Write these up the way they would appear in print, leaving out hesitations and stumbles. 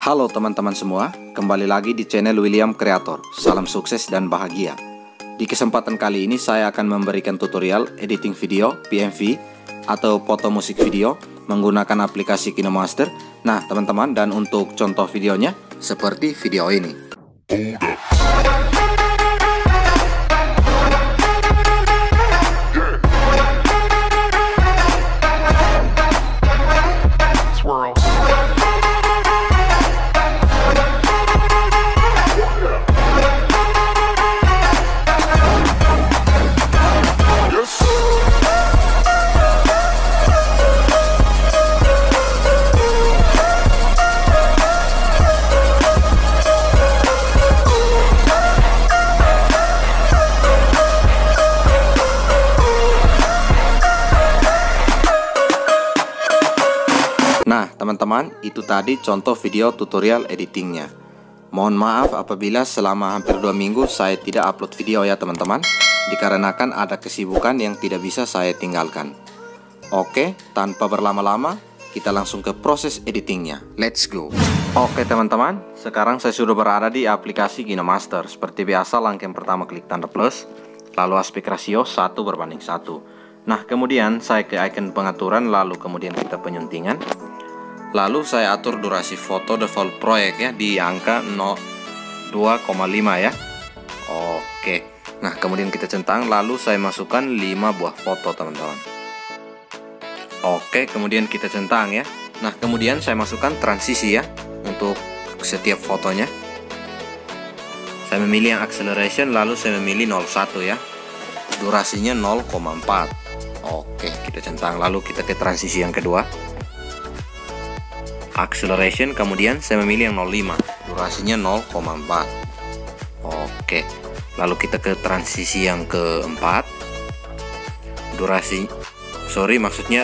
Halo teman-teman semua, kembali lagi di channel William Creator. Salam sukses dan bahagia. Di kesempatan kali ini saya akan memberikan tutorial editing video PMV atau foto musik video menggunakan aplikasi KinoMaster. Nah teman-teman, dan untuk contoh videonya seperti video ini. Nah teman-teman, itu tadi contoh video tutorial editingnya. Mohon maaf apabila selama hampir 2 minggu saya tidak upload video ya teman-teman, dikarenakan ada kesibukan yang tidak bisa saya tinggalkan. Oke, tanpa berlama-lama kita langsung ke proses editingnya. Let's go. Oke teman-teman, sekarang saya sudah berada di aplikasi KinoMaster. Seperti biasa, langkah yang pertama klik tanda plus, lalu aspek rasio 1:1. Nah kemudian saya ke icon pengaturan, lalu kemudian kita penyuntingan. Lalu saya atur durasi foto default proyek ya di angka 2,5 ya. Oke. Nah kemudian kita centang, lalu saya masukkan 5 buah foto teman-teman. Oke, kemudian kita centang ya. Nah kemudian saya masukkan transisi ya untuk setiap fotonya. Saya memilih yang acceleration, lalu saya memilih 01 ya. Durasinya 0,4. Oke, kita centang, lalu kita ke transisi yang kedua, acceleration, kemudian saya memilih yang 05, durasinya 0,4. Oke, lalu kita ke transisi yang keempat,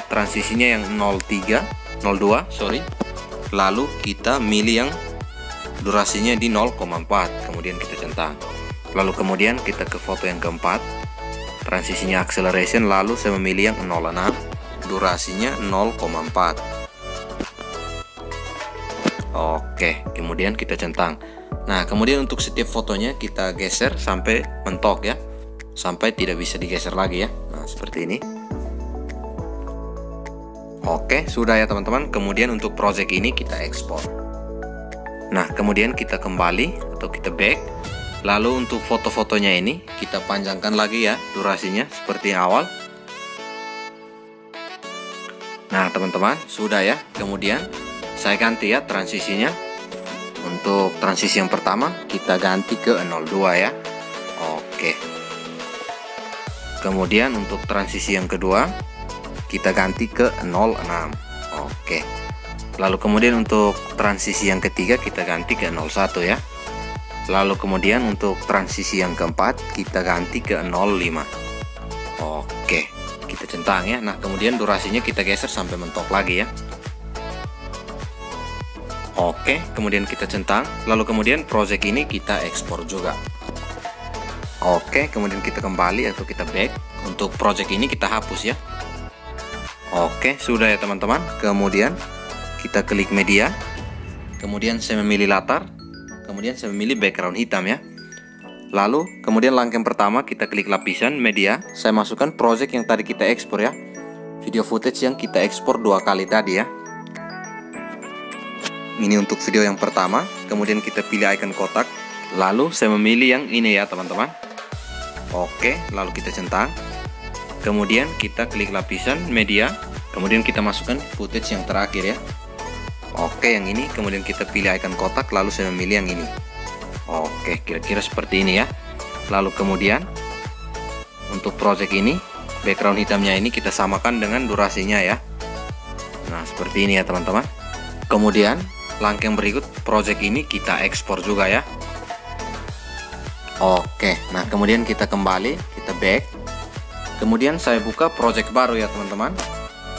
transisinya yang 02, lalu kita milih yang durasinya di 0,4, kemudian kita centang. Lalu kemudian kita ke foto yang keempat, transisinya acceleration, lalu saya memilih yang 06, durasinya 0,4. Oke, kemudian kita centang. Nah kemudian untuk setiap fotonya kita geser sampai mentok ya, sampai tidak bisa digeser lagi ya. Nah seperti ini. Oke, sudah ya teman-teman. Kemudian untuk project ini kita ekspor. Nah kemudian kita kembali atau kita back. Lalu untuk foto-fotonya ini kita panjangkan lagi ya durasinya seperti yang awal. Nah teman-teman, sudah ya. Kemudian saya ganti ya transisinya. Untuk transisi yang pertama kita ganti ke 02 ya. Oke. Kemudian untuk transisi yang kedua kita ganti ke 06. Oke. Lalu kemudian untuk transisi yang ketiga kita ganti ke 01 ya. Lalu kemudian untuk transisi yang keempat kita ganti ke 05. Oke, kita centang ya. Nah kemudian durasinya kita geser sampai mentok lagi ya. Oke, kemudian kita centang. Lalu kemudian project ini kita ekspor juga. Oke, kemudian kita kembali atau kita back. Untuk project ini kita hapus ya. Oke, sudah ya teman-teman. Kemudian kita klik media. Kemudian saya memilih latar. Kemudian saya memilih background hitam ya. Lalu kemudian langkah yang pertama kita klik lapisan media. Saya masukkan project yang tadi kita ekspor ya. Video footage yang kita ekspor 2 kali tadi ya. Ini untuk video yang pertama. Kemudian kita pilih icon kotak. Lalu saya memilih yang ini ya teman-teman. Oke, lalu kita centang. Kemudian kita klik lapisan media. Kemudian kita masukkan footage yang terakhir ya. Oke, yang ini. Kemudian kita pilih icon kotak. Lalu saya memilih yang ini. Oke, kira-kira seperti ini ya. Lalu kemudian untuk project ini, background hitamnya ini kita samakan dengan durasinya ya. Nah seperti ini ya teman-teman. Kemudian langkah yang berikut, project ini kita ekspor juga ya. Oke, nah kemudian kita kembali, kita back. Kemudian saya buka project baru ya teman-teman.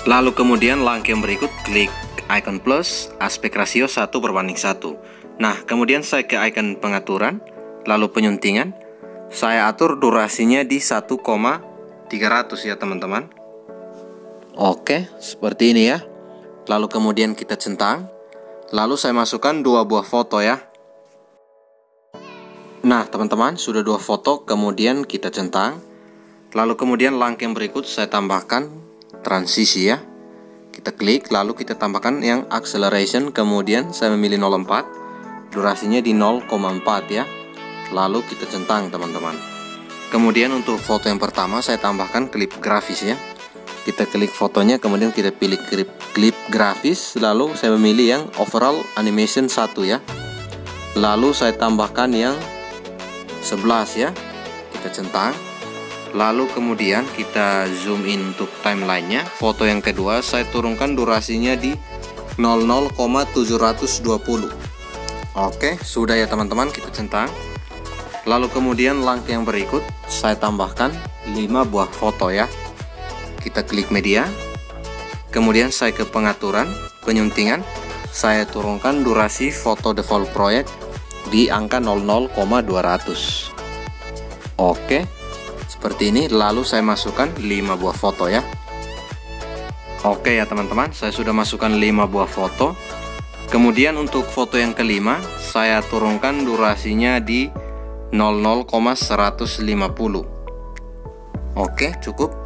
Lalu kemudian langkah yang berikut, klik icon plus, aspek rasio 1:1. Nah kemudian saya ke icon pengaturan, lalu penyuntingan. Saya atur durasinya di 1,300 ya teman-teman. Oke, seperti ini ya. Lalu kemudian kita centang. Lalu saya masukkan 2 buah foto ya. Nah teman-teman, sudah 2 foto, kemudian kita centang. Lalu kemudian langkah yang berikut saya tambahkan transisi ya. Kita klik, lalu kita tambahkan yang acceleration, kemudian saya memilih 0,4, durasinya di 0,4 ya. Lalu kita centang teman-teman. Kemudian untuk foto yang pertama saya tambahkan klip grafis ya. Kita klik fotonya, kemudian kita pilih klip grafis, lalu saya memilih yang overall animation 1 ya. Lalu saya tambahkan yang 11 ya. Kita centang. Lalu kemudian kita zoom in untuk timelinenya. Foto yang kedua saya turunkan durasinya di 00,720. Oke, sudah ya teman-teman, kita centang. Lalu kemudian langkah yang berikut saya tambahkan 5 buah foto ya. Kita klik media, kemudian saya ke pengaturan, penyuntingan, saya turunkan durasi foto default project di angka 00,200. Oke, seperti ini. Lalu saya masukkan 5 buah foto ya. Oke ya teman-teman, saya sudah masukkan 5 buah foto. Kemudian untuk foto yang kelima saya turunkan durasinya di 00,150. Oke, cukup.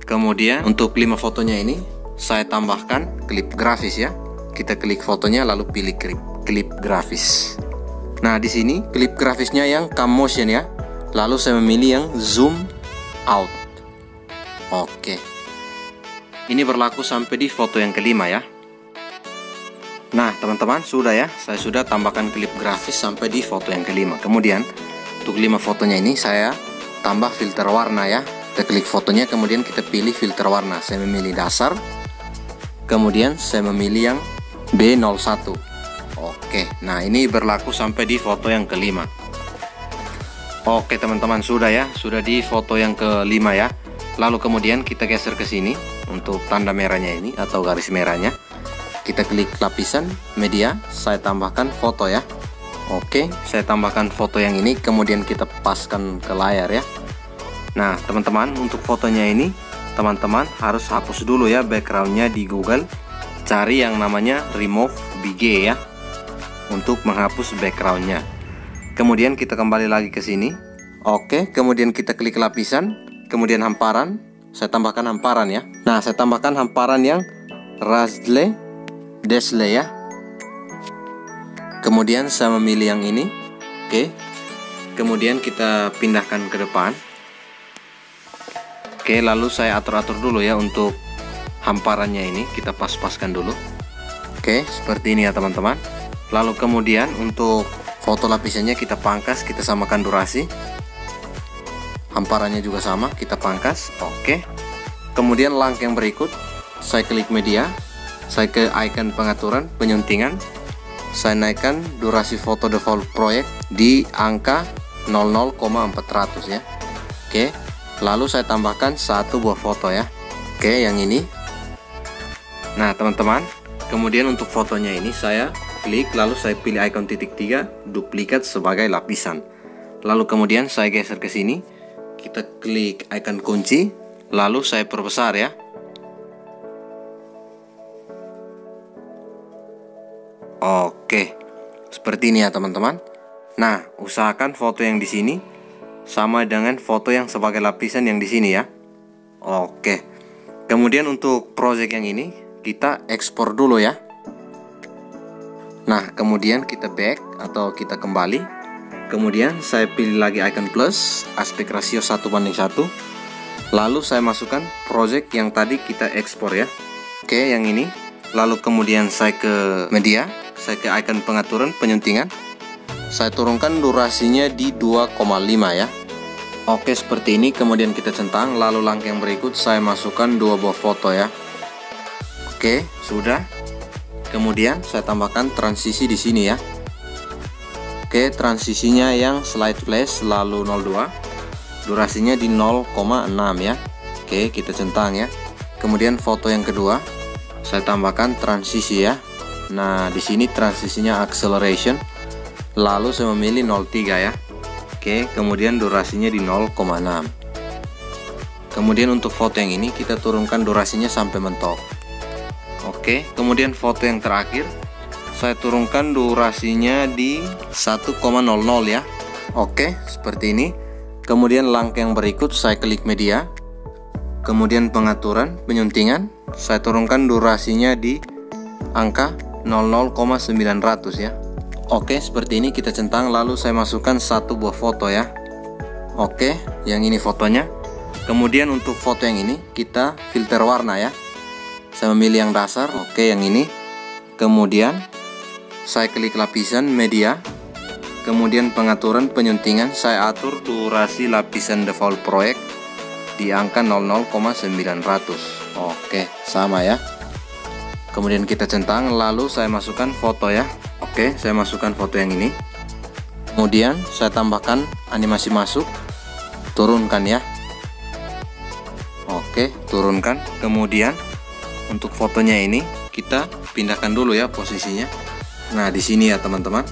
Kemudian untuk 5 fotonya ini saya tambahkan klip grafis ya. Kita klik fotonya lalu pilih klip grafis. Nah, di sini klip grafisnya yang cam motion ya. Lalu saya memilih yang zoom out. Oke. Ini berlaku sampai di foto yang kelima ya. Nah, teman-teman, sudah ya. Saya sudah tambahkan klip grafis sampai di foto yang kelima. Kemudian untuk 5 fotonya ini saya tambah filter warna ya. Kita klik fotonya, kemudian kita pilih filter warna. Saya memilih dasar, kemudian saya memilih yang B01. Oke, nah ini berlaku sampai di foto yang kelima. Oke teman-teman, sudah ya, sudah di foto yang kelima ya. Lalu kemudian kita geser ke sini untuk tanda merahnya ini atau garis merahnya. Kita klik lapisan media, saya tambahkan foto ya. Oke, saya tambahkan foto yang ini, kemudian kita paskan ke layar ya. Nah teman-teman, untuk fotonya ini teman-teman harus hapus dulu ya backgroundnya di Google. Cari yang namanya remove BG ya, untuk menghapus backgroundnya. Kemudian kita kembali lagi ke sini. Oke, kemudian kita klik lapisan, kemudian hamparan. Saya tambahkan hamparan ya. Nah, saya tambahkan hamparan yang Razzle Dazzle ya. Kemudian saya memilih yang ini. Oke. Kemudian kita pindahkan ke depan. Oke, lalu saya atur-atur dulu ya untuk hamparannya ini. Kita pas-paskan dulu. Oke, seperti ini ya teman-teman. Lalu kemudian untuk foto lapisannya kita pangkas, kita samakan durasi. Hamparannya juga sama, kita pangkas. Oke. Kemudian langkah yang berikut, saya klik media, saya ke icon pengaturan, penyuntingan. Saya naikkan durasi foto default project di angka 00,400 ya. Oke. Lalu saya tambahkan 1 buah foto ya. Oke, yang ini. Nah, teman-teman, kemudian untuk fotonya ini saya klik, lalu saya pilih icon titik 3, duplikat sebagai lapisan. Lalu kemudian saya geser ke sini. Kita klik icon kunci, lalu saya perbesar ya. Oke. Seperti ini ya, teman-teman. Nah, usahakan foto yang di sini sama dengan foto yang sebagai lapisan yang di sini ya. Oke. Kemudian untuk project yang ini kita ekspor dulu ya. Nah, kemudian kita back atau kita kembali. Kemudian saya pilih lagi icon plus, aspek rasio 1:1. Lalu saya masukkan project yang tadi kita ekspor ya. Oke, yang ini. Lalu kemudian saya ke media, saya ke icon pengaturan, penyuntingan. Saya turunkan durasinya di 2,5 ya. Oke, seperti ini. Kemudian kita centang. Lalu langkah yang berikut saya masukkan 2 buah foto ya. Oke, sudah. Kemudian saya tambahkan transisi di sini ya. Oke, transisinya yang slide flash lalu 02. Durasinya di 0,6 ya. Oke, kita centang ya. Kemudian foto yang kedua saya tambahkan transisi ya. Nah, di sini transisinya acceleration. Lalu saya memilih 03 ya. Oke, kemudian durasinya di 0,6. Kemudian untuk foto yang ini kita turunkan durasinya sampai mentok. Oke, kemudian foto yang terakhir saya turunkan durasinya di 1,00 ya. Oke, seperti ini. Kemudian langkah yang berikut saya klik media, kemudian pengaturan penyuntingan, saya turunkan durasinya di angka 00,900 ya. Oke, seperti ini kita centang, lalu saya masukkan satu buah foto ya. Oke, yang ini fotonya. Kemudian untuk foto yang ini kita filter warna ya. Saya memilih yang dasar, oke yang ini. Kemudian saya klik lapisan media, kemudian pengaturan penyuntingan, saya atur durasi lapisan default proyek di angka 00,900. Oke, sama ya. Kemudian kita centang, lalu saya masukkan foto ya. Oke, saya masukkan foto yang ini. Kemudian saya tambahkan animasi masuk, turunkan ya. Oke, turunkan. Kemudian untuk fotonya ini kita pindahkan dulu ya posisinya. Nah, di sini ya teman-teman.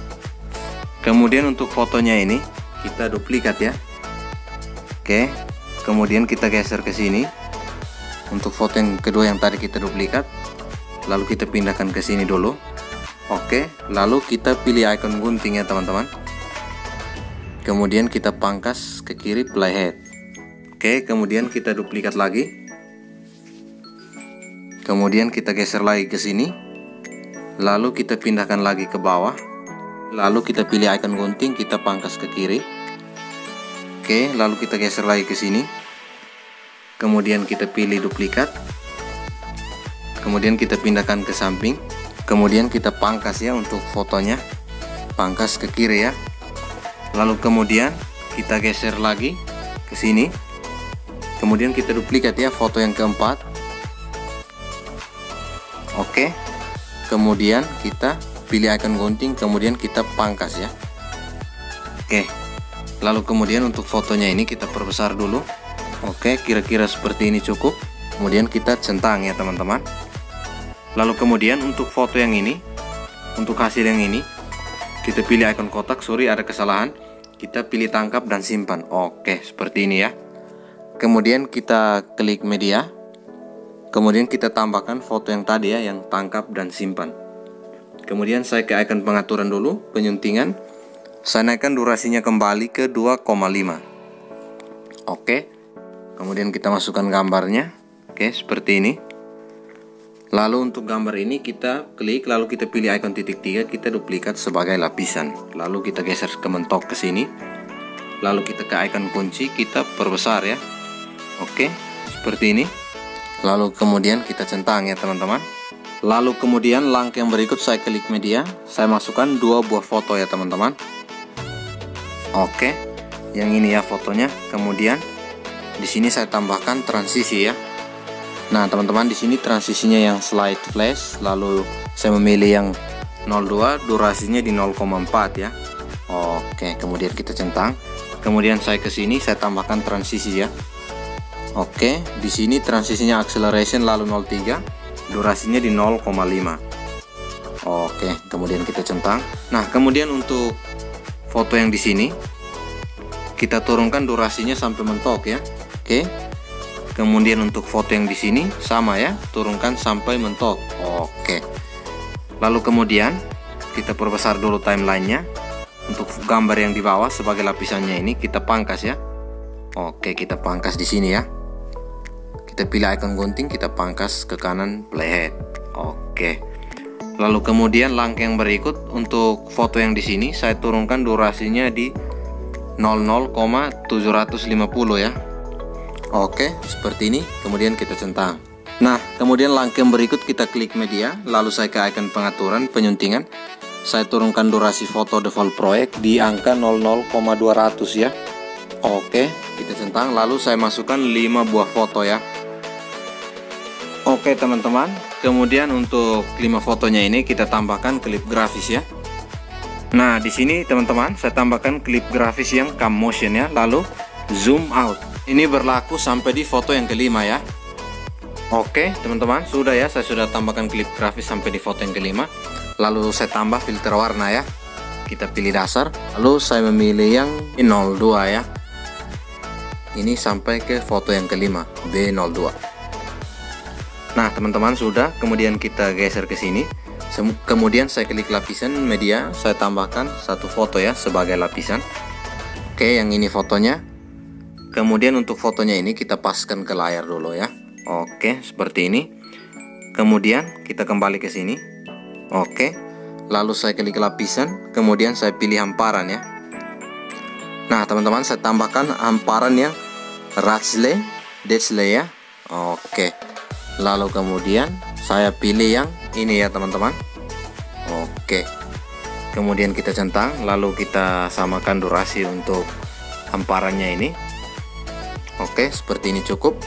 Kemudian untuk fotonya ini kita duplikat ya. Oke, kemudian kita geser ke sini. Untuk foto yang kedua yang tadi kita duplikat, lalu kita pindahkan ke sini dulu. Oke, lalu kita pilih icon gunting ya teman-teman. Kemudian kita pangkas ke kiri playhead. Oke, kemudian kita duplikat lagi. Kemudian kita geser lagi ke sini. Lalu kita pindahkan lagi ke bawah. Lalu kita pilih icon gunting, kita pangkas ke kiri. Oke, lalu kita geser lagi ke sini. Kemudian kita pilih duplikat. Kemudian kita pindahkan ke samping. Kemudian kita pangkas ya untuk fotonya. Pangkas ke kiri ya. Lalu kemudian kita geser lagi ke sini. Kemudian kita duplikat ya foto yang keempat. Oke. Kemudian kita pilih icon gunting, kemudian kita pangkas ya. Oke, lalu kemudian untuk fotonya ini kita perbesar dulu. Oke, kira-kira seperti ini cukup. Kemudian kita centang ya teman-teman. Lalu kemudian untuk foto yang ini, untuk hasil yang ini, kita pilih icon kotak. Sorry, ada kesalahan. Kita pilih tangkap dan simpan. Oke, seperti ini ya. Kemudian kita klik media. Kemudian kita tambahkan foto yang tadi ya, yang tangkap dan simpan. Kemudian saya ke icon pengaturan dulu, penyuntingan. Saya naikkan durasinya kembali ke 2,5. Oke. Kemudian kita masukkan gambarnya. Oke, seperti ini. Lalu untuk gambar ini kita klik, lalu kita pilih icon titik 3, kita duplikat sebagai lapisan. Lalu kita geser ke mentok ke sini. Lalu kita ke icon kunci, kita perbesar ya. Oke, seperti ini. Lalu kemudian kita centang ya teman-teman. Lalu kemudian langkah yang berikut saya klik media, saya masukkan dua buah foto ya teman-teman. Oke, yang ini ya fotonya. Kemudian di sini saya tambahkan transisi ya. Nah teman-teman, di sini transisinya yang slide flash, lalu saya memilih yang 02, durasinya di 0,4 ya. Oke, kemudian kita centang. Kemudian saya ke sini, saya tambahkan transisi ya. Oke, di sini transisinya acceleration lalu 03. Durasinya di 0,5. Oke, kemudian kita centang. Nah, kemudian untuk foto yang di sini kita turunkan durasinya sampai mentok ya. Oke. Kemudian untuk foto yang di sini sama ya, turunkan sampai mentok. Oke. Lalu kemudian kita perbesar dulu timelinenya. Untuk gambar yang di bawah sebagai lapisannya ini kita pangkas ya. Oke, kita pangkas di sini ya. Kita pilih icon gunting, kita pangkas ke kanan playhead. Oke. Lalu kemudian langkah yang berikut untuk foto yang di sini saya turunkan durasinya di 00,750 ya. Oke, seperti ini. Kemudian kita centang. Nah, kemudian langkah yang berikut kita klik media, lalu saya ke icon pengaturan penyuntingan. Saya turunkan durasi foto default proyek di angka 00,200 ya. Oke, kita centang, lalu saya masukkan 5 buah foto ya. Oke teman-teman, kemudian untuk 5 fotonya ini kita tambahkan klip grafis ya. Nah di sini teman-teman saya tambahkan klip grafis yang cam motion ya, lalu zoom out. Ini berlaku sampai di foto yang kelima ya. Oke teman-teman, sudah ya, saya sudah tambahkan klip grafis sampai di foto yang kelima. Lalu saya tambah filter warna ya. Kita pilih dasar, lalu saya memilih yang B02 ya. Ini sampai ke foto yang kelima, B02. Nah teman-teman sudah, kemudian kita geser ke sini. Kemudian saya klik lapisan media, saya tambahkan satu foto ya sebagai lapisan. Oke, yang ini fotonya. Kemudian untuk fotonya ini kita paskan ke layar dulu ya. Oke, seperti ini. Kemudian kita kembali ke sini. Oke, lalu saya klik lapisan, kemudian saya pilih hamparan ya. Nah teman-teman, saya tambahkan hamparan yang Rasley Desley ya. Oke, lalu kemudian saya pilih yang ini ya teman-teman. Oke, kemudian kita centang, lalu kita samakan durasi untuk hamparannya ini. Oke, seperti ini cukup.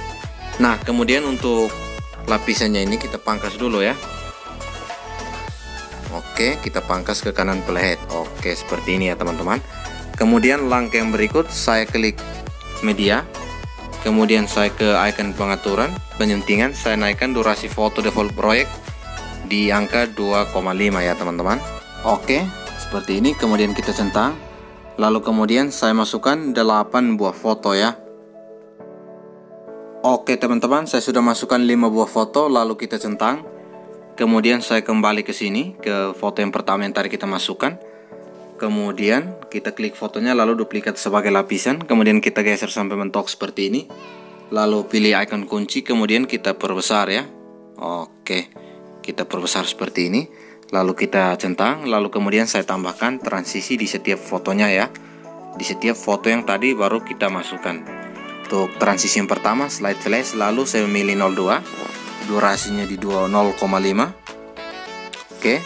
Nah kemudian untuk lapisannya ini kita pangkas dulu ya. Oke, kita pangkas ke kanan playhead. Oke, seperti ini ya teman-teman. Kemudian langkah yang berikut, saya klik media, kemudian saya ke icon pengaturan penyentingan, saya naikkan durasi foto default proyek di angka 2,5 ya teman-teman. Oke, seperti ini. Kemudian kita centang, lalu kemudian saya masukkan 8 buah foto ya. Oke teman-teman, saya sudah masukkan 5 buah foto, lalu kita centang. Kemudian saya kembali ke sini, ke foto yang pertama yang tadi kita masukkan. Kemudian kita klik fotonya, lalu duplikat sebagai lapisan. Kemudian kita geser sampai mentok seperti ini. Lalu pilih icon kunci, kemudian kita perbesar ya. Oke, kita perbesar seperti ini. Lalu kita centang, lalu kemudian saya tambahkan transisi di setiap fotonya ya. Di setiap foto yang tadi baru kita masukkan. Untuk transisi yang pertama, slide flash, lalu saya memilih 02, durasinya di 0,5. Oke,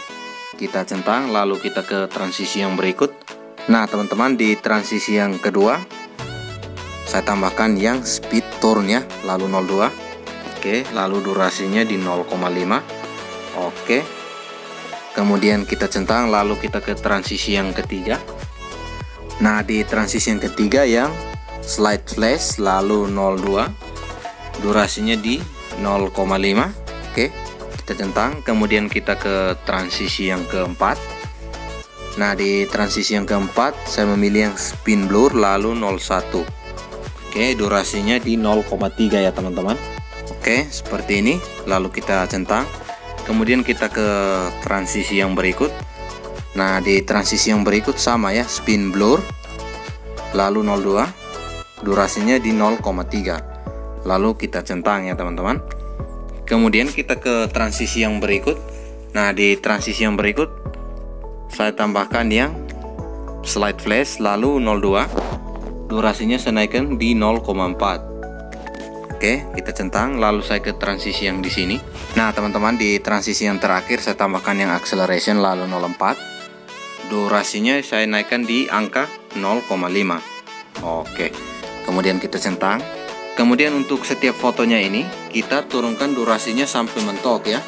kita centang, lalu kita ke transisi yang berikut. Nah teman-teman, di transisi yang kedua saya tambahkan yang speed turn ya, lalu 02. Oke, lalu durasinya di 0,5. Oke, kemudian kita centang, lalu kita ke transisi yang ketiga. Nah di transisi yang ketiga yang slide flash, lalu 02, durasinya di 0,5. Oke, kita centang, kemudian kita ke transisi yang keempat. Nah di transisi yang keempat saya memilih yang spin blur, lalu 01. Oke, durasinya di 0,3 ya teman-teman. Oke, seperti ini. Lalu kita centang, kemudian kita ke transisi yang berikut. Nah di transisi yang berikut sama ya, spin blur, lalu 02, durasinya di 0,3. Lalu kita centang ya teman-teman. Kemudian kita ke transisi yang berikut. Nah di transisi yang berikut saya tambahkan yang slide flash, lalu 02, durasinya saya naikkan di 0,4. Oke, kita centang, lalu saya ke transisi yang di sini. Nah teman-teman, di transisi yang terakhir saya tambahkan yang acceleration, lalu 04, durasinya saya naikkan di angka 0,5. Oke, kemudian kita centang. Kemudian untuk setiap fotonya ini kita turunkan durasinya sampai mentok ya.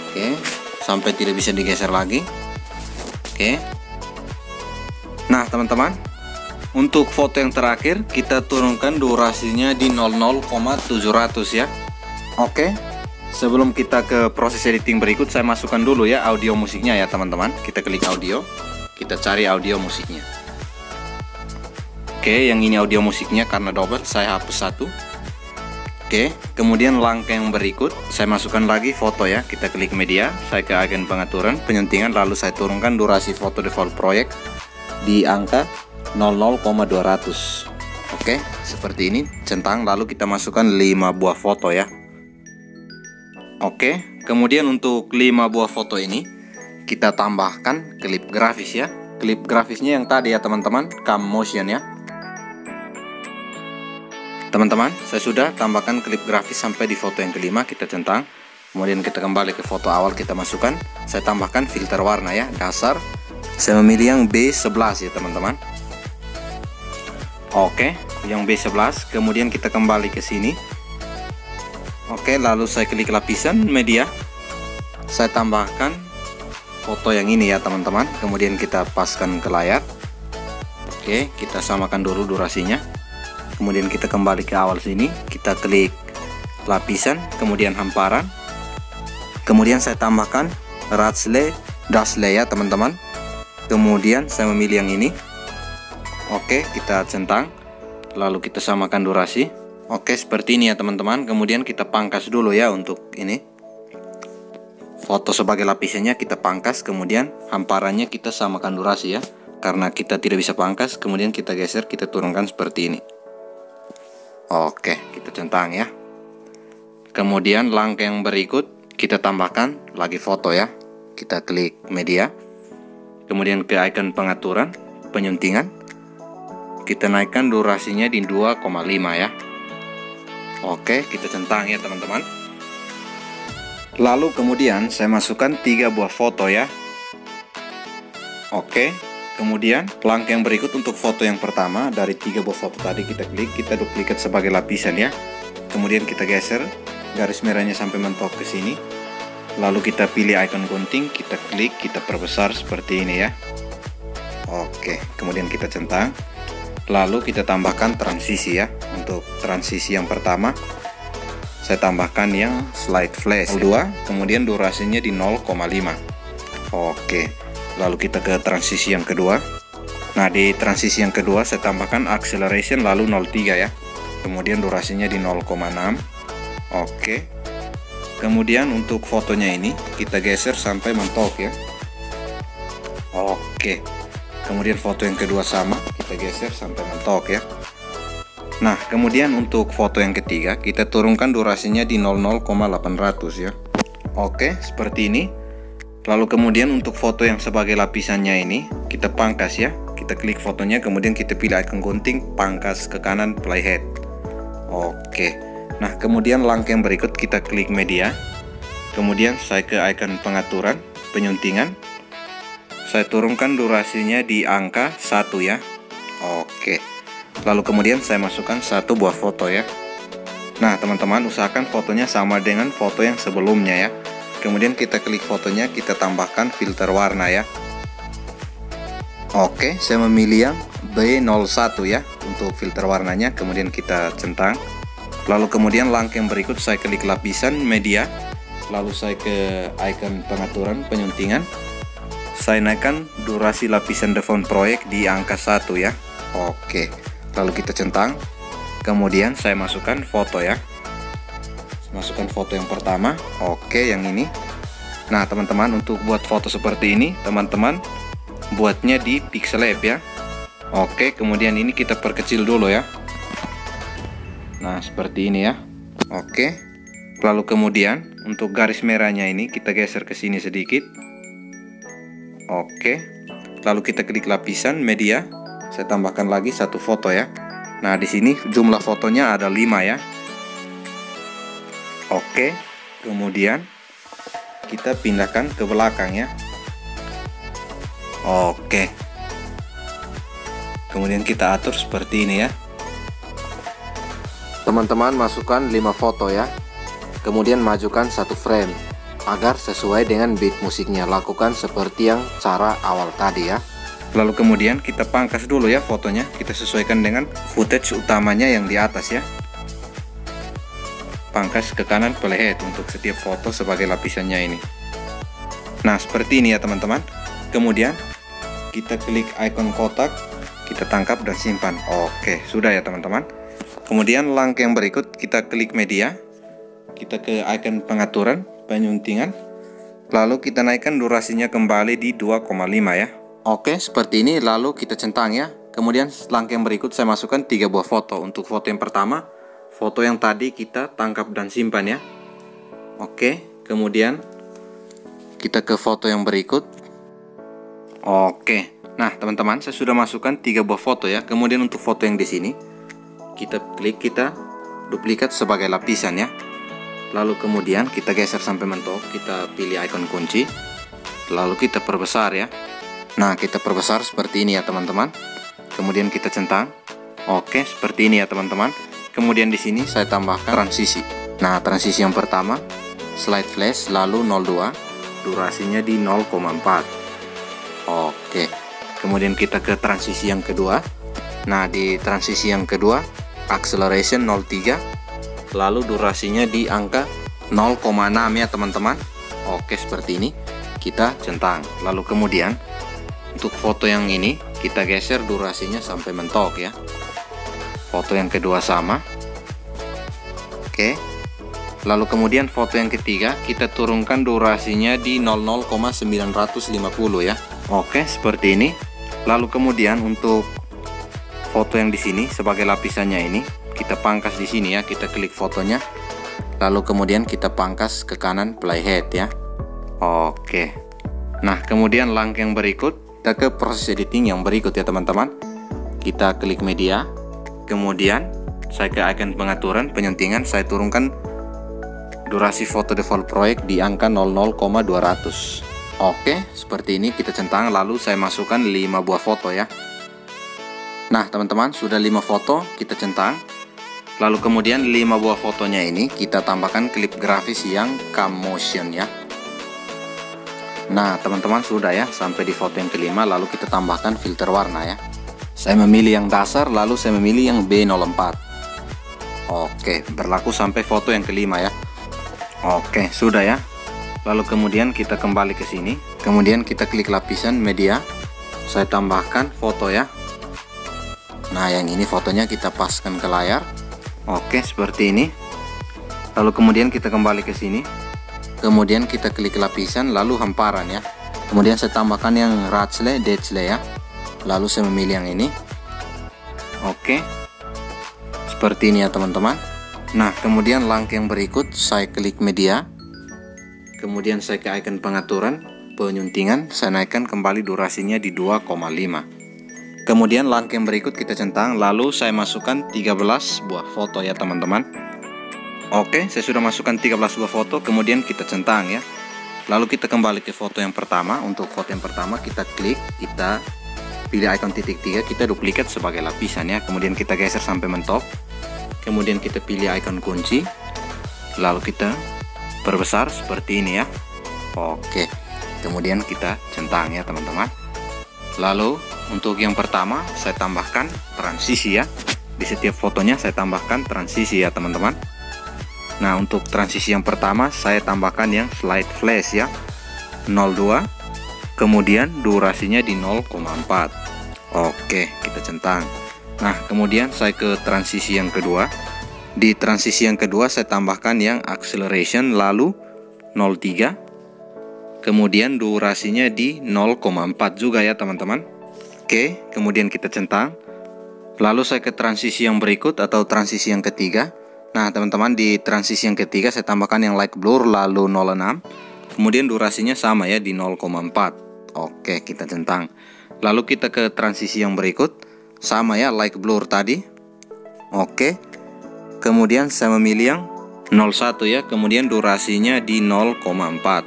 Oke, sampai tidak bisa digeser lagi. Oke. Nah teman-teman, untuk foto yang terakhir kita turunkan durasinya di 00,700 ya. Oke, sebelum kita ke proses editing berikut, saya masukkan dulu ya audio musiknya ya teman-teman. Kita klik audio, kita cari audio musiknya. Oke, yang ini audio musiknya, karena double saya hapus satu. Oke, kemudian langkah yang berikut saya masukkan lagi foto ya. Kita klik media, saya ke agen pengaturan penyentingan, lalu saya turunkan durasi foto default proyek di angka 00,200. Oke, seperti ini. Centang, lalu kita masukkan 5 buah foto ya. Oke, kemudian untuk 5 buah foto ini kita tambahkan klip grafis ya. Klip grafisnya yang tadi ya teman-teman, cam motion ya. Teman-teman, saya sudah tambahkan klip grafis sampai di foto yang kelima. Kita centang, kemudian kita kembali ke foto awal, kita masukkan. Saya tambahkan filter warna ya, dasar. Saya memilih yang B11 ya teman-teman. Oke, yang B11. Kemudian kita kembali ke sini. Oke, lalu saya klik lapisan media. Saya tambahkan foto yang ini ya teman-teman. Kemudian kita paskan ke layar. Oke, kita samakan dulu durasinya. Kemudian kita kembali ke awal sini, kita klik lapisan, kemudian hamparan. Kemudian saya tambahkan Rasley Desley ya teman-teman. Kemudian saya memilih yang ini. Oke, kita centang, lalu kita samakan durasi. Oke, seperti ini ya teman-teman. Kemudian kita pangkas dulu ya untuk ini foto sebagai lapisannya kita pangkas, kemudian hamparannya kita samakan durasi ya. Karena kita tidak bisa pangkas, kemudian kita geser, kita turunkan seperti ini. Oke, kita centang ya. Kemudian langkah yang berikut kita tambahkan lagi foto ya. Kita klik media, kemudian ke icon pengaturan, penyuntingan. Kita naikkan durasinya di 2,5 ya. Oke, kita centang ya teman-teman. Lalu kemudian saya masukkan 3 buah foto ya. Oke, kemudian langkah yang berikut untuk foto yang pertama, dari 3 buah foto tadi kita klik, kita duplikat sebagai lapisan ya. Kemudian kita geser garis merahnya sampai mentok ke sini. Lalu kita pilih icon gunting, kita klik, kita perbesar seperti ini ya. Oke, kemudian kita centang. Lalu kita tambahkan transisi ya. Untuk transisi yang pertama saya tambahkan yang slide flash 2, kemudian durasinya di 0,5. Oke, lalu kita ke transisi yang kedua. Nah, di transisi yang kedua saya tambahkan acceleration lalu 0,3 ya. Kemudian durasinya di 0,6. Oke. Kemudian untuk fotonya ini kita geser sampai mentok ya. Oke. Kemudian foto yang kedua sama, kita geser sampai mentok ya. Nah, kemudian untuk foto yang ketiga kita turunkan durasinya di 0,0800 ya. Oke, seperti ini. Lalu kemudian untuk foto yang sebagai lapisannya ini kita pangkas ya. Kita klik fotonya, kemudian kita pilih icon gunting, pangkas ke kanan playhead. Oke. Nah, kemudian langkah yang berikut kita klik media. Kemudian saya ke icon pengaturan, penyuntingan. Saya turunkan durasinya di angka 1 ya. Oke. Lalu kemudian saya masukkan 1 buah foto ya. Nah teman-teman, usahakan fotonya sama dengan foto yang sebelumnya ya. Kemudian kita klik fotonya, kita tambahkan filter warna ya. Oke, saya memilih yang B01 ya untuk filter warnanya. Kemudian kita centang. Lalu kemudian langkah yang berikut saya klik lapisan media. Lalu saya ke icon pengaturan, penyuntingan. Saya naikkan durasi lapisan default proyek di angka 1 ya. Oke. Lalu kita centang, kemudian saya masukkan foto ya. Masukkan foto yang pertama. Oke, yang ini. Nah teman-teman, untuk buat foto seperti ini teman-teman buatnya di Pixel Lab ya. Oke, kemudian ini kita perkecil dulu ya. Nah seperti ini ya. Oke. Lalu kemudian untuk garis merahnya ini kita geser ke sini sedikit. Oke. Lalu kita klik lapisan media. Saya tambahkan lagi 1 foto ya. Nah, di sini jumlah fotonya ada 5 ya. Oke. Kemudian kita pindahkan ke belakang ya. Oke. Kemudian kita atur seperti ini ya. Teman-teman masukkan 5 foto ya. Kemudian majukan 1 frame agar sesuai dengan beat musiknya. Lakukan seperti yang cara awal tadi ya. Lalu kemudian kita pangkas dulu ya fotonya. Kita sesuaikan dengan footage utamanya yang di atas ya. Pangkas ke kanan playhead untuk setiap foto sebagai lapisannya ini. Nah seperti ini ya teman-teman. Kemudian kita klik icon kotak, kita tangkap dan simpan. Oke, sudah ya teman-teman. Kemudian langkah yang berikut kita klik media. Kita ke icon pengaturan, penyuntingan. Lalu kita naikkan durasinya kembali di 2,5 ya. Oke, seperti ini. Lalu kita centang ya. Kemudian langkah yang berikut saya masukkan 3 buah foto. Untuk foto yang pertama, foto yang tadi kita tangkap dan simpan ya. Oke, kemudian kita ke foto yang berikut. Oke. Nah, teman-teman, saya sudah masukkan 3 buah foto ya. Kemudian untuk foto yang di sini, kita klik, kita duplikat sebagai lapisan ya. Lalu kemudian kita geser sampai mentok, kita pilih icon kunci. Lalu kita perbesar ya. Nah, kita perbesar seperti ini ya teman-teman. Kemudian kita centang. Oke, seperti ini ya teman-teman. Kemudian di sini saya tambahkan transisi. Nah, transisi yang pertama slide flash lalu 02, durasinya di 0,4. Oke. Kemudian kita ke transisi yang kedua. Nah, di transisi yang kedua acceleration 03, lalu durasinya di angka 0,6 ya teman-teman. Oke, seperti ini. Kita centang. Lalu kemudian untuk foto yang ini kita geser durasinya sampai mentok ya. Foto yang kedua sama. Oke. Lalu kemudian foto yang ketiga kita turunkan durasinya di 00,950 ya. Oke, seperti ini. Lalu kemudian untuk foto yang di sini sebagai lapisannya ini kita pangkas di sini ya. Kita klik fotonya. Lalu kemudian kita pangkas ke kanan playhead ya. Oke. Nah, kemudian langkah yang berikut kita ke proses editing yang berikut ya teman-teman. Kita klik media. Kemudian saya ke icon pengaturan penyentingan, saya turunkan durasi foto default proyek di angka 00,200. Oke, seperti ini kita centang, lalu saya masukkan 5 buah foto ya. Nah teman-teman, sudah 5 foto kita centang. Lalu kemudian 5 buah fotonya ini kita tambahkan klip grafis yang cam motion ya. Nah teman-teman, sudah ya sampai di foto yang kelima. Lalu kita tambahkan filter warna ya. Saya memilih yang dasar, lalu saya memilih yang B04. Oke, berlaku sampai foto yang kelima ya. Oke, sudah ya. Lalu kemudian kita kembali ke sini. Kemudian kita klik lapisan media. Saya tambahkan foto ya. Nah, yang ini fotonya kita paskan ke layar. Oke, seperti ini. Lalu kemudian kita kembali ke sini. Kemudian kita klik lapisan, lalu hamparan ya. Kemudian saya tambahkan yang Ratsley, Detsley ya. Lalu saya memilih yang ini. Oke. Seperti ini ya teman-teman. Nah, kemudian langkah yang berikut saya klik media. Kemudian saya ke icon pengaturan penyuntingan, saya naikkan kembali durasinya di 2,5. Kemudian langkah yang berikut kita centang, lalu saya masukkan 13 buah foto ya teman-teman. Oke, saya sudah masukkan 13 buah foto, kemudian kita centang ya. Lalu kita kembali ke foto yang pertama. Untuk foto yang pertama kita klik, kita pilih icon titik 3, kita duplikat sebagai lapisan ya. Kemudian kita geser sampai mentok. Kemudian kita pilih icon kunci, lalu kita perbesar seperti ini ya. Oke, kemudian kita centang ya teman-teman. Lalu untuk yang pertama saya tambahkan transisi ya. Di setiap fotonya saya tambahkan transisi ya teman-teman. Nah, untuk transisi yang pertama saya tambahkan yang slide flash ya, 02. Kemudian durasinya di 0,4. Oke, kita centang. Nah, kemudian saya ke transisi yang kedua. Di transisi yang kedua saya tambahkan yang acceleration, lalu 03. Kemudian durasinya di 0,4 juga ya teman-teman. Oke, kemudian kita centang. Lalu saya ke transisi yang berikut atau transisi yang ketiga. Nah teman-teman, di transisi yang ketiga saya tambahkan yang light blur, lalu 06. Kemudian durasinya sama ya di 0,4. Oke, kita centang. Lalu kita ke transisi yang berikut. Sama ya, light blur tadi. Oke. Kemudian saya memilih yang 01 ya. Kemudian durasinya di 0,4.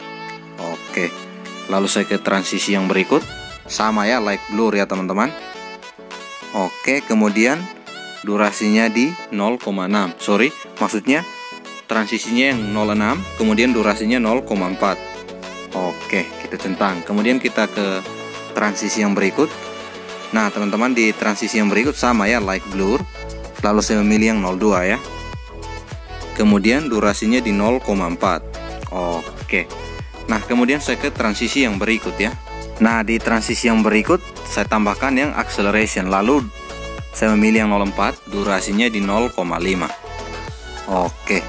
Oke. Lalu saya ke transisi yang berikut. Sama ya, light blur ya teman-teman. Oke, kemudian durasinya di 0,6. Sorry, maksudnya transisinya yang 06, kemudian durasinya 0,4. Oke, kita centang. Kemudian kita ke transisi yang berikut. Nah teman-teman, di transisi yang berikut sama ya, light blur. Lalu saya memilih yang 02 ya. Kemudian durasinya di 0,4. Oke. Nah kemudian saya ke transisi yang berikut ya. Nah di transisi yang berikut saya tambahkan yang acceleration, lalu saya memilih yang 04, durasinya di 0,5. Oke.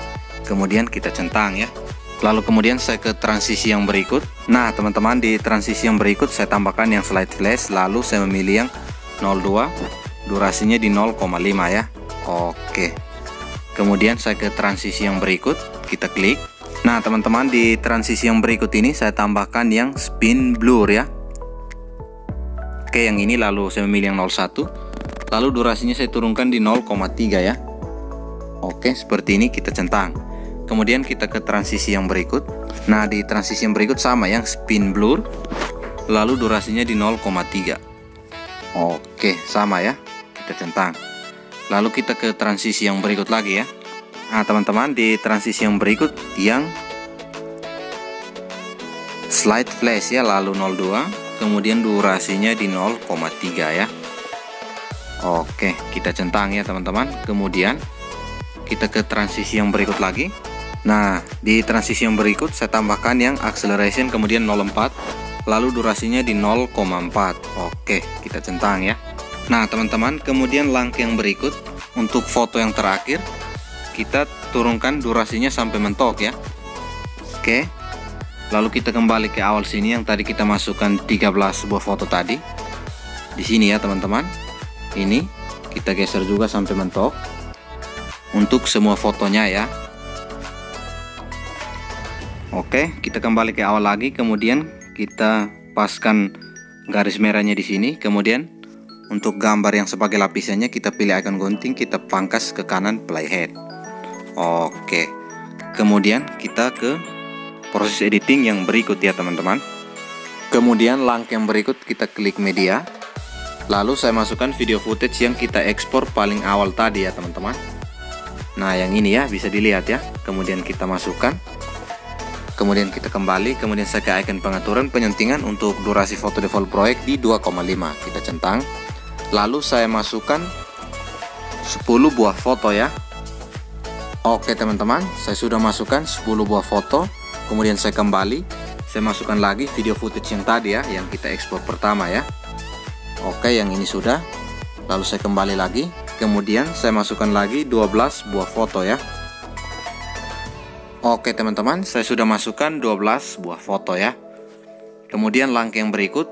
Kemudian kita centang ya. Lalu kemudian saya ke transisi yang berikut. Nah teman-teman, di transisi yang berikut saya tambahkan yang slide flash, lalu saya memilih yang 02, durasinya di 0,5 ya. Oke. Kemudian saya ke transisi yang berikut, kita klik. Nah teman-teman, di transisi yang berikut ini saya tambahkan yang spin blur ya. Oke, yang ini lalu saya memilih yang 01, lalu durasinya saya turunkan di 0,3 ya. Oke, seperti ini kita centang. Kemudian kita ke transisi yang berikut. Nah di transisi yang berikut sama yang spin blur, lalu durasinya di 0,3. Oke, sama ya, kita centang. Lalu kita ke transisi yang berikut lagi ya. Nah teman-teman, di transisi yang berikut yang slide flash ya, lalu 02, kemudian durasinya di 0,3 ya. Oke, kita centang ya teman-teman. Kemudian kita ke transisi yang berikut lagi. Nah di transisi yang berikut saya tambahkan yang acceleration, kemudian 04, lalu durasinya di 0,4. Oke, kita centang ya. Nah teman-teman, kemudian langkah yang berikut untuk foto yang terakhir kita turunkan durasinya sampai mentok ya. Oke. Lalu kita kembali ke awal sini yang tadi kita masukkan 13 buah foto tadi. Di sini ya teman-teman. Ini kita geser juga sampai mentok untuk semua fotonya ya. Oke, kita kembali ke awal lagi, kemudian kita paskan garis merahnya di sini. Kemudian untuk gambar yang sebagai lapisannya kita pilih icon gunting, kita pangkas ke kanan playhead. Oke. Kemudian kita ke proses editing yang berikut ya teman-teman. Kemudian langkah yang berikut kita klik media. Lalu saya masukkan video footage yang kita ekspor paling awal tadi ya teman-teman. Nah yang ini ya, bisa dilihat ya. Kemudian kita masukkan. Kemudian kita kembali, kemudian saya ke icon pengaturan penyentingan untuk durasi foto default proyek di 2,5. Kita centang. Lalu saya masukkan 10 buah foto ya. Oke teman-teman, saya sudah masukkan 10 buah foto. Kemudian saya kembali, saya masukkan lagi video footage yang tadi ya, yang kita ekspor pertama ya. Oke, yang ini sudah. Lalu saya kembali lagi, kemudian saya masukkan lagi 12 buah foto ya. Oke teman-teman, saya sudah masukkan 12 buah foto ya. Kemudian langkah yang berikut,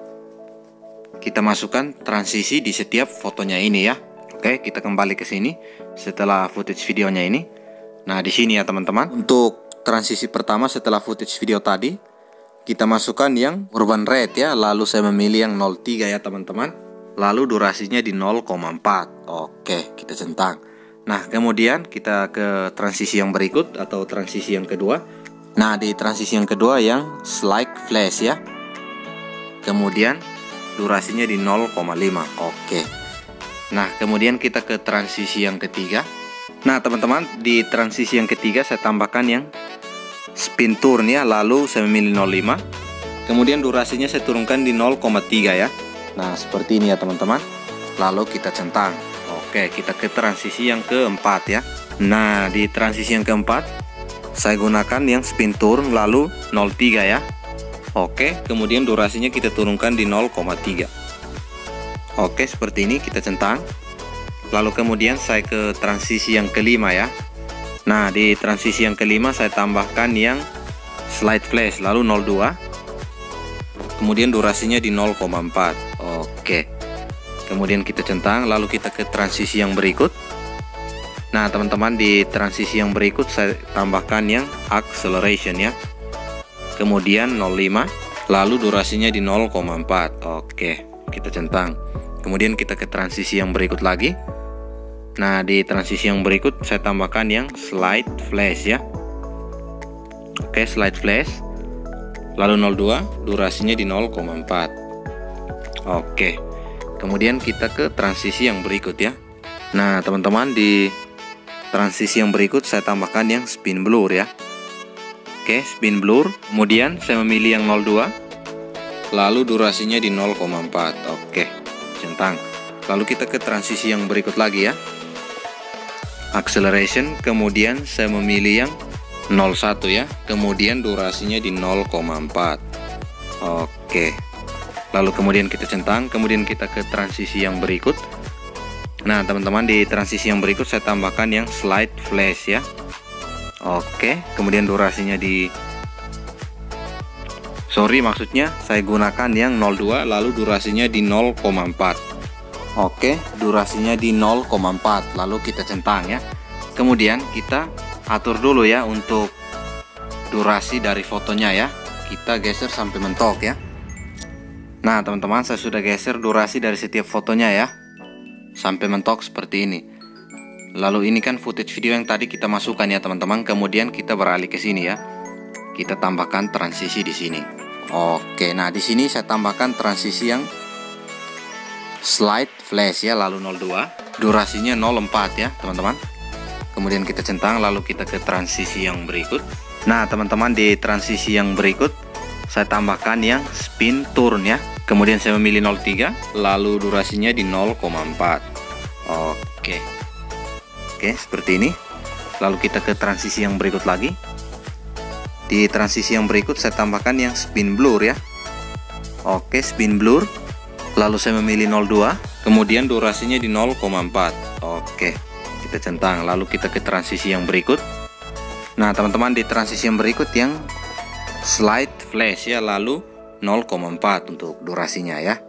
kita masukkan transisi di setiap fotonya ini ya. Oke, kita kembali ke sini setelah footage videonya ini. Nah, di sini ya teman-teman. Untuk transisi pertama setelah footage video tadi, kita masukkan yang urban red ya. Lalu saya memilih yang 03 ya teman-teman. Lalu durasinya di 0,4. Oke, kita centang. Nah, kemudian kita ke transisi yang berikut atau transisi yang kedua. Nah, di transisi yang kedua yang slide flash ya. Kemudian durasinya di 0,5. Oke. Nah, kemudian kita ke transisi yang ketiga. Nah, teman-teman, di transisi yang ketiga saya tambahkan yang spin turn ya. Lalu saya memilih 05. Kemudian durasinya saya turunkan di 0,3 ya. Nah, seperti ini ya, teman-teman. Lalu kita centang. Oke, kita ke transisi yang keempat ya. Nah, di transisi yang keempat saya gunakan yang spin turn lalu 03 ya. Oke, kemudian durasinya kita turunkan di 0,3. Oke, seperti ini kita centang. Lalu kemudian saya ke transisi yang kelima ya. Nah, di transisi yang kelima saya tambahkan yang slide flash lalu 02. Kemudian durasinya di 0,4. Oke. Kemudian kita centang, lalu kita ke transisi yang berikut. Nah, teman-teman, di transisi yang berikut saya tambahkan yang acceleration ya. Kemudian 05, lalu durasinya di 0,4. Oke, kita centang. Kemudian kita ke transisi yang berikut lagi. Nah, di transisi yang berikut saya tambahkan yang slide flash ya. Oke, slide flash. Lalu 02, durasinya di 0,4. Oke. Kemudian kita ke transisi yang berikut ya. Nah, teman-teman, di transisi yang berikut saya tambahkan yang spin blur ya. Oke, spin blur. Kemudian saya memilih yang 02. Lalu durasinya di 0,4. Oke, centang. Lalu kita ke transisi yang berikut lagi ya. Acceleration. Kemudian saya memilih yang 01 ya. Kemudian durasinya di 0,4. Oke. Lalu kemudian kita centang. Kemudian kita ke transisi yang berikut. Nah, teman-teman, di transisi yang berikut saya tambahkan yang slide flash ya. Oke, kemudian durasinya di maksudnya saya gunakan yang 02 lalu durasinya di 0,4. Oke, durasinya di 0,4 lalu kita centang ya. Kemudian kita atur dulu ya untuk durasi dari fotonya ya. Kita geser sampai mentok ya. Nah, teman-teman, saya sudah geser durasi dari setiap fotonya ya sampai mentok seperti ini. Lalu ini kan footage video yang tadi kita masukkan ya teman-teman. Kemudian kita beralih ke sini ya. Kita tambahkan transisi di sini. Oke, nah di sini saya tambahkan transisi yang slide flash ya, lalu 02. Durasinya 04 ya teman-teman. Kemudian kita centang, lalu kita ke transisi yang berikut. Nah, teman-teman, di transisi yang berikut saya tambahkan yang spin turn ya. Kemudian saya memilih 03, lalu durasinya di 0,4. Oke. Oke, seperti ini. Lalu kita ke transisi yang berikut lagi. Di transisi yang berikut saya tambahkan yang spin blur ya. Oke, spin blur. Lalu saya memilih 02, kemudian durasinya di 0,4. Oke. kita centang, lalu kita ke transisi yang berikut. Nah teman-teman, di transisi yang berikut yang slide flash ya, lalu 0,4 untuk durasinya ya.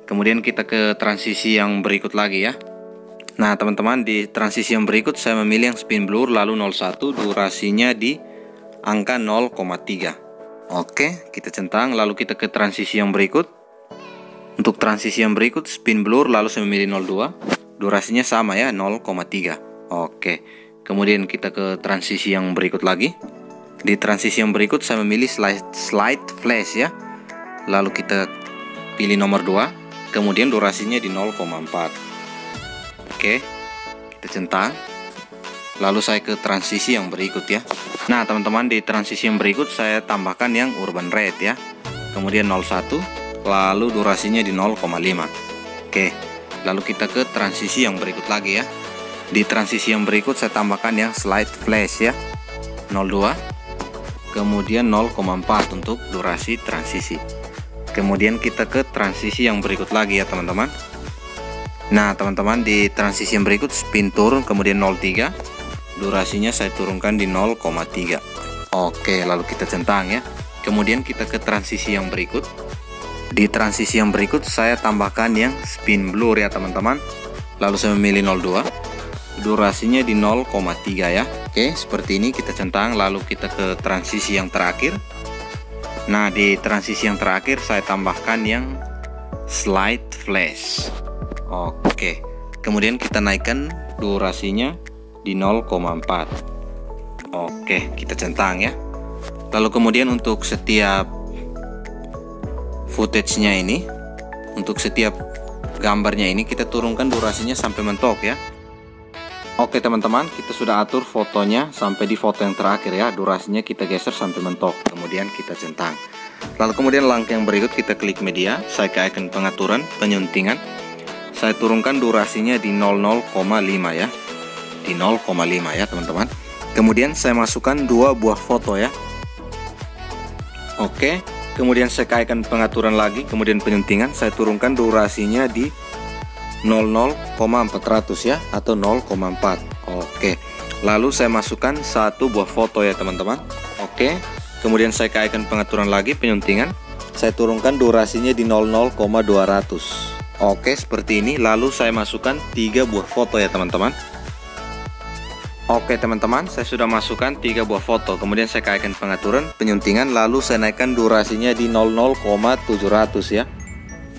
Kemudian kita ke transisi yang berikut lagi ya. Nah teman-teman, di transisi yang berikut saya memilih yang spin blur lalu 01, durasinya di angka 0,3. Oke, kita centang, lalu kita ke transisi yang berikut. Untuk transisi yang berikut spin blur lalu saya memilih 02, durasinya sama ya, 0,3. Oke, kemudian kita ke transisi yang berikut lagi. Di transisi yang berikut saya memilih slide flash ya, lalu kita pilih nomor 2, kemudian durasinya di 0,4. Oke, kita centang, lalu saya ke transisi yang berikut ya. Nah teman-teman, di transisi yang berikut saya tambahkan yang urban red ya, kemudian 01, lalu durasinya di 0,5. Oke, lalu kita ke transisi yang berikut lagi ya. Di transisi yang berikut saya tambahkan yang slide flash ya, 02, kemudian 0,4 untuk durasi transisi. Kemudian kita ke transisi yang berikut lagi ya teman-teman. Nah teman-teman, di transisi yang berikut spin turun kemudian 03, durasinya saya turunkan di 0,3. Oke, lalu kita centang ya. Kemudian kita ke transisi yang berikut. Di transisi yang berikut saya tambahkan yang spin blur ya teman-teman, lalu saya memilih 02, durasinya di 0,3 ya. Oke, seperti ini kita centang, lalu kita ke transisi yang terakhir. Nah di transisi yang terakhir saya tambahkan yang slide flash. Oke, kemudian kita naikkan durasinya di 0,4. Oke, kita centang ya. Lalu kemudian untuk setiap footage-nya ini, untuk setiap gambarnya ini kita turunkan durasinya sampai mentok ya. Oke teman-teman, kita sudah atur fotonya sampai di foto yang terakhir ya. Durasinya kita geser sampai mentok, kemudian kita centang. Lalu kemudian langkah yang berikut kita klik media. Saya ke icon pengaturan penyuntingan. Saya turunkan durasinya di 0,5 ya. Di 0,5 ya teman-teman. Kemudian saya masukkan 2 buah foto ya. Oke, kemudian saya ke icon pengaturan lagi, kemudian penyuntingan. Saya turunkan durasinya di 00,400 ya, atau 0,4. Oke, lalu saya masukkan 1 buah foto ya teman-teman. Oke, kemudian saya ke icon pengaturan lagi, penyuntingan. Saya turunkan durasinya di 00,200. Oke, seperti ini. Lalu saya masukkan 3 buah foto ya teman-teman. Oke teman-teman, saya sudah masukkan 3 buah foto. Kemudian saya ke icon pengaturan, penyuntingan. Lalu saya naikkan durasinya di 00,700 ya.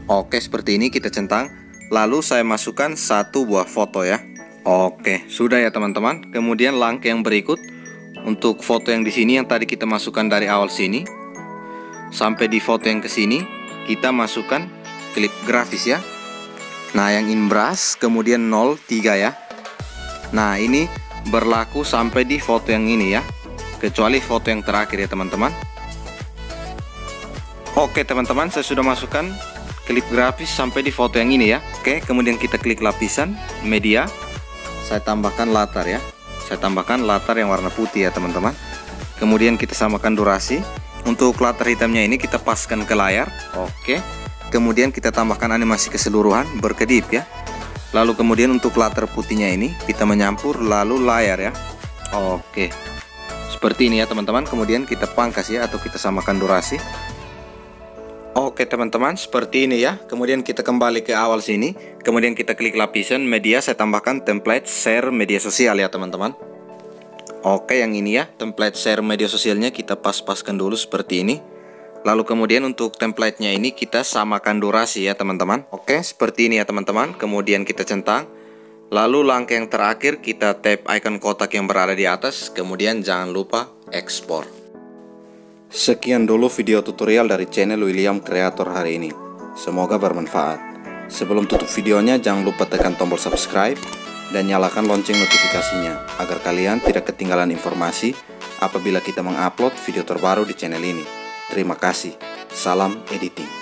Oke, seperti ini kita centang. Lalu saya masukkan 1 buah foto ya. Oke, sudah ya teman-teman. Kemudian langkah yang berikut, untuk foto yang di sini yang tadi kita masukkan dari awal sini sampai di foto yang ke sini, kita masukkan klip grafis ya. Nah, yang in brush kemudian 03 ya. Nah, ini berlaku sampai di foto yang ini ya, kecuali foto yang terakhir ya teman-teman. Oke teman-teman, saya sudah masukkan klip grafis sampai di foto yang ini ya. Oke, kemudian kita klik lapisan media. Saya tambahkan latar ya. Saya tambahkan latar yang warna putih ya teman-teman. Kemudian kita samakan durasi. Untuk latar hitamnya ini kita paskan ke layar. Oke. Kemudian kita tambahkan animasi keseluruhan berkedip ya. Lalu kemudian untuk latar putihnya ini kita menyampur lalu layar ya. Oke, seperti ini ya teman-teman. Kemudian kita pangkas ya, atau kita samakan durasi. Oke teman-teman, seperti ini ya. Kemudian kita kembali ke awal sini. Kemudian kita klik lapisan media. Saya tambahkan template share media sosial ya teman-teman. Oke, yang ini ya, template share media sosialnya kita pas-paskan dulu seperti ini. Lalu kemudian untuk templatenya ini kita samakan durasi ya teman-teman. Oke, seperti ini ya teman-teman. Kemudian kita centang. Lalu langkah yang terakhir kita tap icon kotak yang berada di atas. Kemudian jangan lupa ekspor. Sekian dulu video tutorial dari channel William Creator hari ini. Semoga bermanfaat. Sebelum tutup videonya, jangan lupa tekan tombol subscribe dan nyalakan lonceng notifikasinya agar kalian tidak ketinggalan informasi apabila kita mengupload video terbaru di channel ini. Terima kasih. Salam editing.